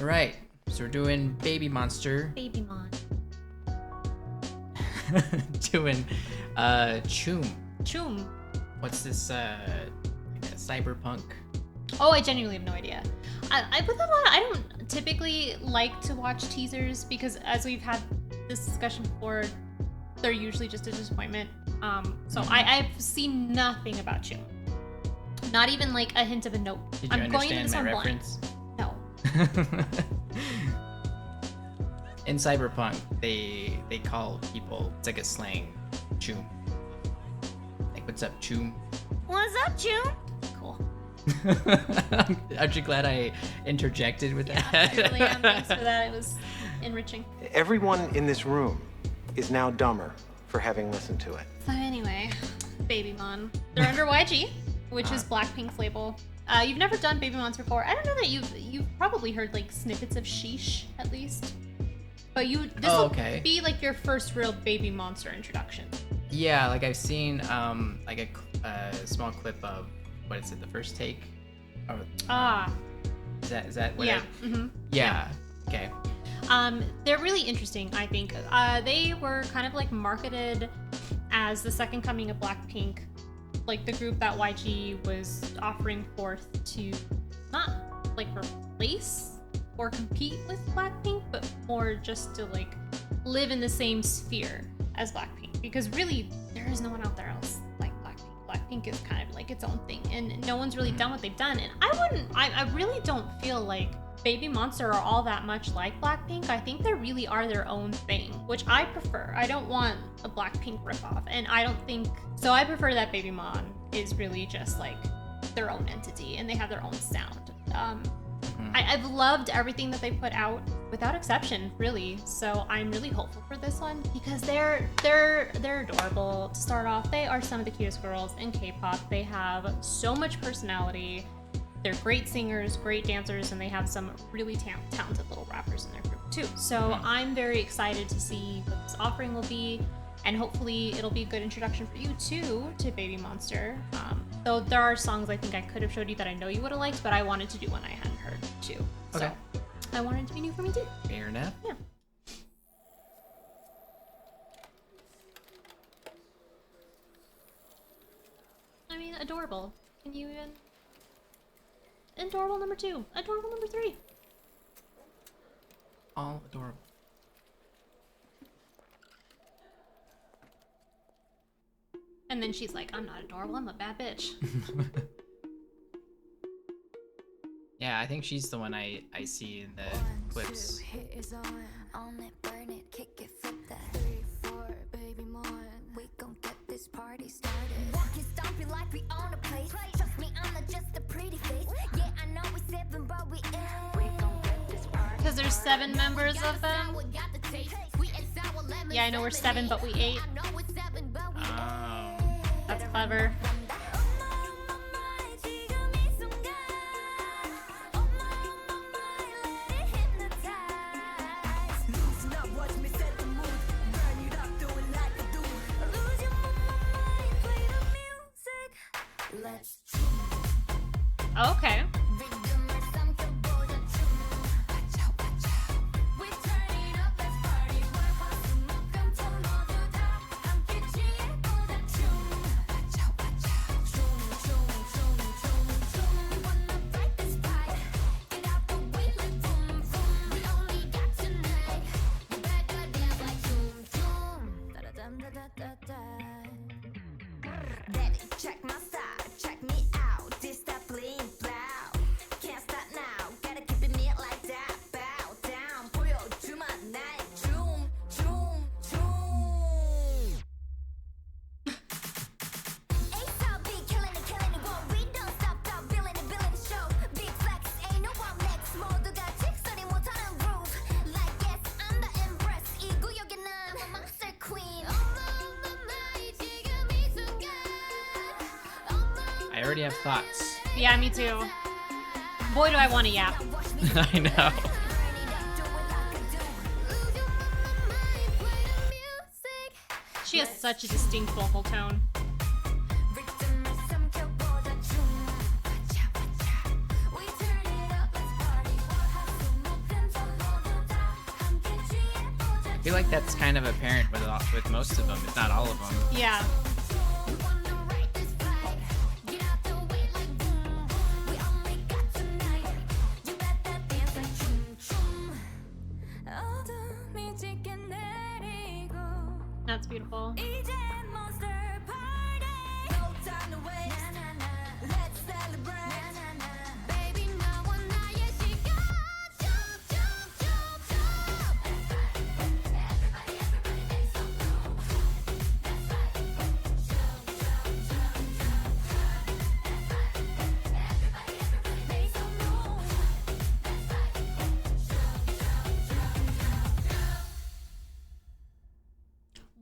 All right, so we're doing Baby Monster. Babymon. Doing CHOOM. CHOOM. What's this cyberpunk? Oh, I genuinely have no idea. I with a lot of, I don't typically like to watch teasers because as we've had this discussion before, they're usually just a disappointment. So I've seen nothing about CHOOM. Not even like a hint of a note. Did you I'm going into understand this my one blind. reference? No. In cyberpunk, they call people, it's like a slang, CHOOM. Like, what's up, CHOOM? What's up, CHOOM? Cool. Aren't you glad I interjected with that? I really am. Thanks for that. It was enriching. Everyone in this room is now dumber for having listened to it. So anyway, Babymon. They're under YG, which is Blackpink's label. You've never done Babymons before. I don't know that you've probably heard like snippets of Sheesh at least. But this will be like your first real Baby Monster introduction. Yeah, like I've seen like a small clip of what is it, the first take? Or, is that what? Yeah. Yeah. Okay. They're really interesting, I think. They were kind of like marketed as the second coming of Blackpink, like the group that YG was offering forth to not like replace or compete with Blackpink, but more just to like live in the same sphere as Blackpink, because really there is no one out there else like Blackpink. Blackpink is kind of like its own thing, and no one's really done what they've done. And I really don't feel like Baby Monster are all that much like Blackpink. I think they really are their own thing, which I prefer. I don't want a Blackpink ripoff, and I don't think so. I prefer that Babymon is really just like their own entity, and they have their own sound. I've loved everything that they put out, without exception, really. So I'm really hopeful for this one because they're adorable. To start off, they are some of the cutest girls in K-pop. They have so much personality. They're great singers, great dancers, and they have some really talented little rappers in their group too. So I'm very excited to see what this offering will be, and hopefully it'll be a good introduction for you too to Baby Monster. Though there are songs I think I could have showed you that I know you would have liked, but I wanted to do one I hadn't heard too. Okay. So I wanted it to be new for me too. Fair enough. Yeah. I mean, adorable. Can you even? Adorable number 2. Adorable number 3. All adorable. And then she's like, I'm not adorable, I'm a bad bitch. Yeah, I think she's the one I see in the clips. Because there's 7 members of them. Yeah, I know we're 7, but we 8. Oh. That's clever. Okay. Check my style, check me out. This that bling blow. Can't stop now, gotta keep it me like that. Bow down, 보여줘 my night. Choom, choom, choom. A-Star-B, killing it, whoa. We don't stop, billing the show. Big flex, ain't no one next. 모두가 직설이 못하는 groove. Like yes, I'm the empress. 이 구역에는 I'm a monster queen. I already have thoughts. Yeah, me too. Boy, do I want to yap. I know. She has such a distinct vocal tone. I feel like that's kind of apparent with most of them, if not all of them. Yeah. That's beautiful.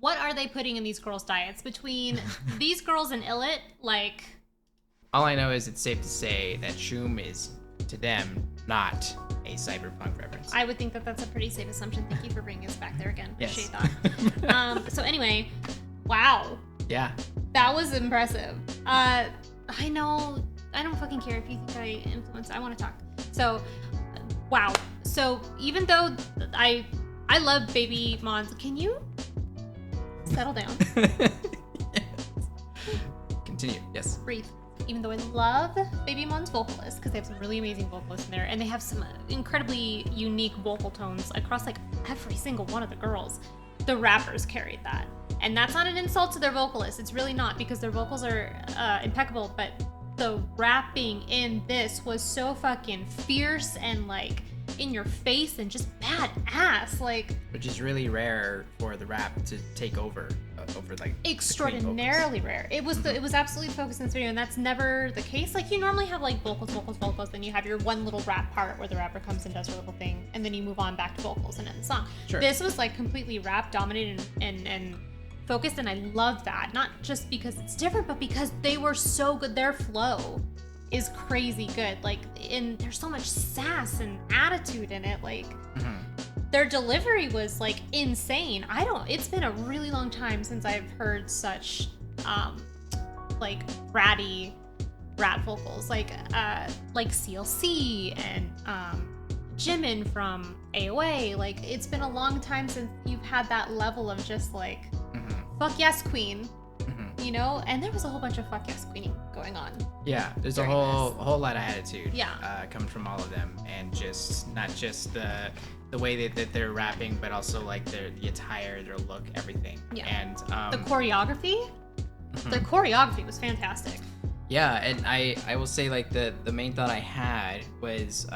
What are they putting in these girls' diets? Between these girls and Illit, like... All I know is it's safe to say that CHOOM is, to them, not a cyberpunk reference. I would think that that's a pretty safe assumption. Thank you for bringing us back there again. Appreciate Yes. that. So anyway, wow. Yeah. That was impressive. I know, I don't fucking care if you think I influence. I want to talk. So, wow. So even though I love Baby Mons, can you settle down? Yes. Continue. Yes. Breathe. Even though I love Baby Mon's vocalists, because they have some really amazing vocalists in there, and they have some incredibly unique vocal tones across like every single one of the girls, the rappers carried that. And that's not an insult to their vocalists. It's really not, because their vocals are impeccable, but the rapping in this was so fucking fierce and like in your face and just badass. Like, which is really rare for the rap to take over like extraordinarily rare. It was it was absolutely focused in this video, and that's never the case. Like, you normally have like vocals, then you have your one little rap part where the rapper comes and does her little thing, and then you move on back to vocals and end the song. Sure. This was like completely rap dominated and focused, and I love that. Not just because it's different, but because they were so good. Their flow is crazy good. Like, there's so much sass and attitude in it. Like, their delivery was like insane. It's been a really long time since I've heard such like bratty rap vocals, like CLC and Jimin from AOA. Like, it's been a long time since you've had that level of just like fuck yes queen, you know. And there was a whole bunch of fuck yes queening going on. Yeah, there's a whole lot of attitude. Yeah, coming from all of them, and just not just the way that they're rapping, but also like the attire, their look, everything. Yeah. And the choreography, the choreography was fantastic. Yeah, and I will say, like, the main thought I had was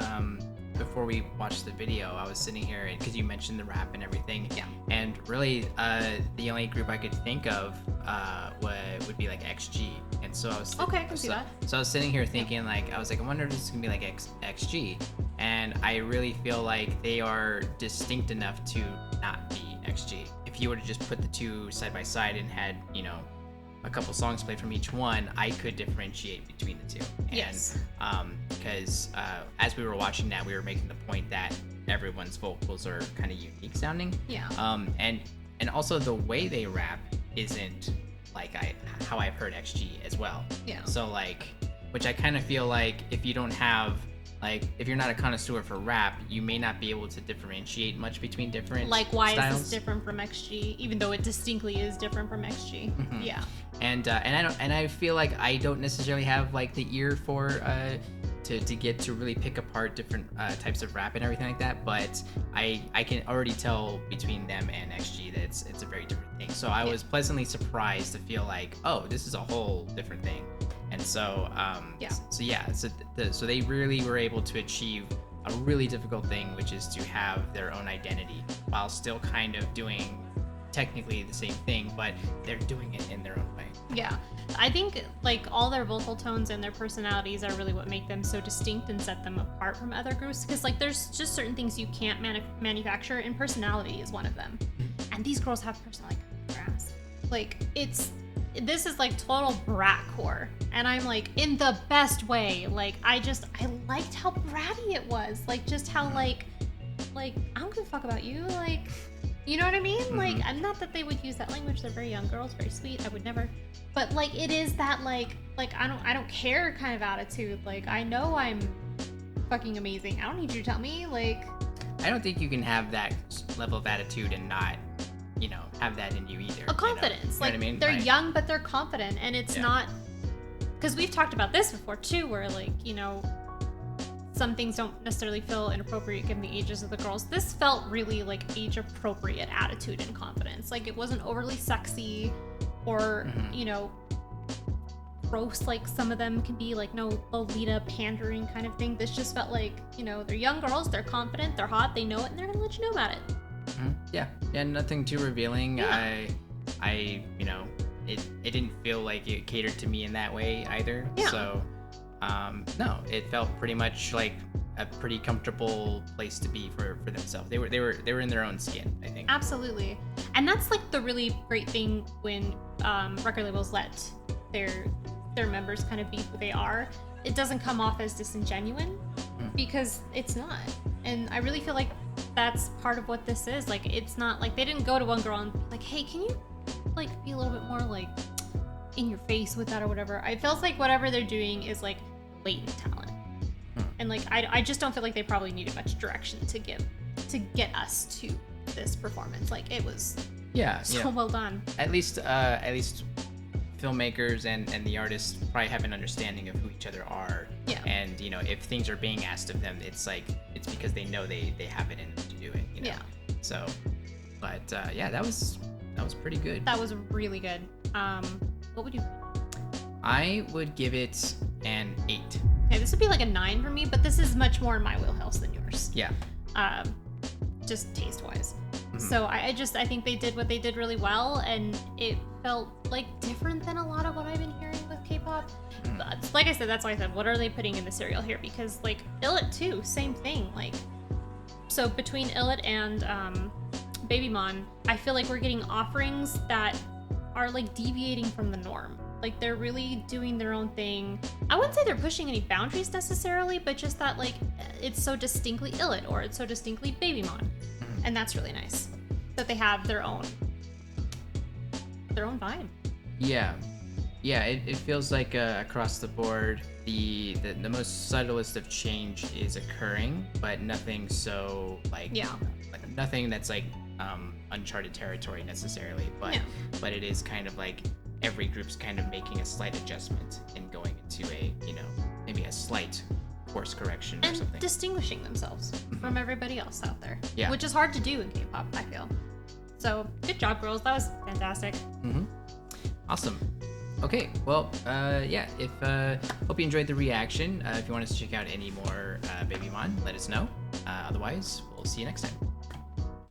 before we watched the video, I was sitting here because you mentioned the rap and everything. Yeah. And really, the only group I could think of would be like XG. And so I was okay, I can see that. So I was sitting here thinking, like, I wonder if this is gonna be like XG. And I really feel like they are distinct enough to not be XG. If you were to just put the two side by side and had, you know, a couple songs played from each one, I could differentiate between the two. And, yes. Because as we were watching that, we were making the point that everyone's vocals are kind of unique sounding. Yeah. And also the way they rap isn't like how I've heard XG as well. Yeah. So like, which I kind of feel like if you don't have, like, if you're not a connoisseur for rap, you may not be able to differentiate much between different like, why styles. is this different from XG, even though it distinctly is different from XG. Yeah. And I feel like I don't necessarily have like the ear for to get to really pick apart different types of rap and everything like that, but I can already tell between them and XG that it's a very different thing. So I was pleasantly surprised to feel like, oh, this is a whole different thing. And so so they really were able to achieve a really difficult thing, which is to have their own identity while still kind of doing technically the same thing, but they're doing it in their own way. Yeah, I think like all their vocal tones and their personalities are really what make them so distinct and set them apart from other groups, because like there's just certain things you can't manufacture, and personality is one of them. And these girls have personality like their ass. Like, this is like total brat core, and I'm like, in the best way. Like, I liked how bratty it was, like just how like I don't give a fuck about you, like, you know what I mean? Like, I'm not that they would use that language. They're very young girls, very sweet. I would never. But like, it is that like I don't care kind of attitude. Like, I know I'm fucking amazing. I don't need you to tell me. Like, I don't think you can have that level of attitude and not, you know, have that in you either. A confidence. You know Like what I mean? they're Like, young, but they're confident, and it's Yeah. not because we've talked about this before too, where like you know some things don't necessarily feel inappropriate given the ages of the girls. This felt really like age appropriate attitude and confidence. Like it wasn't overly sexy or you know gross like some of them can be, like no Lolita pandering kind of thing. This just felt like, you know, they're young girls, they're confident, they're hot, they know it, and they're gonna let you know about it. Yeah, nothing too revealing. Yeah. I you know, it didn't feel like it catered to me in that way either. Yeah. So no, it felt pretty much like a pretty comfortable place to be for themselves. They were in their own skin, I think. Absolutely. And that's like the really great thing when record labels let their members kind of be who they are. It doesn't come off as disingenuous because it's not. And I really feel like that's part of what this is. Like it's not like they didn't go to one girl and be like, hey, can you like be a little bit more like in your face with that or whatever. It feels like whatever they're doing is like latent talent. And like I just don't feel like they probably needed much direction to get us to this performance. Like it was so well done. At least filmmakers and the artists probably have an understanding of who each other are. Yeah. And you know, if things are being asked of them, it's like it's because they know they have it in them to do it. You know? Yeah. So, but yeah, that was pretty good. That was really good. What would you? I would give it an 8. Okay, this would be like a 9 for me, but this is much more in my wheelhouse than yours. Yeah. Just taste wise. So I think they did what they did really well, and it felt like different than a lot of what I've been hearing with K-pop. But, like I said, that's why I said, what are they putting in the cereal here? Because like Illit too, same thing. Like, so between Illit and BABYMON, I feel like we're getting offerings that are like deviating from the norm. Like they're really doing their own thing. I wouldn't say they're pushing any boundaries necessarily, but just that like it's so distinctly Illit or it's so distinctly BABYMON. And that's really nice that they have their own vibe. Yeah, it feels like across the board, the most subtlest of change is occurring, but nothing so like nothing that's like uncharted territory necessarily. But it is kind of like every group's kind of making a slight adjustment and going into a, you know, maybe a slight course correction or and something. distinguishing themselves from everybody else out there. Yeah. Which is hard to do in K-pop, I feel. So good job, girls. That was fantastic. Awesome. Okay, well, if hope you enjoyed the reaction. If you want us to check out any more BABYMON, let us know. Otherwise, we'll see you next time.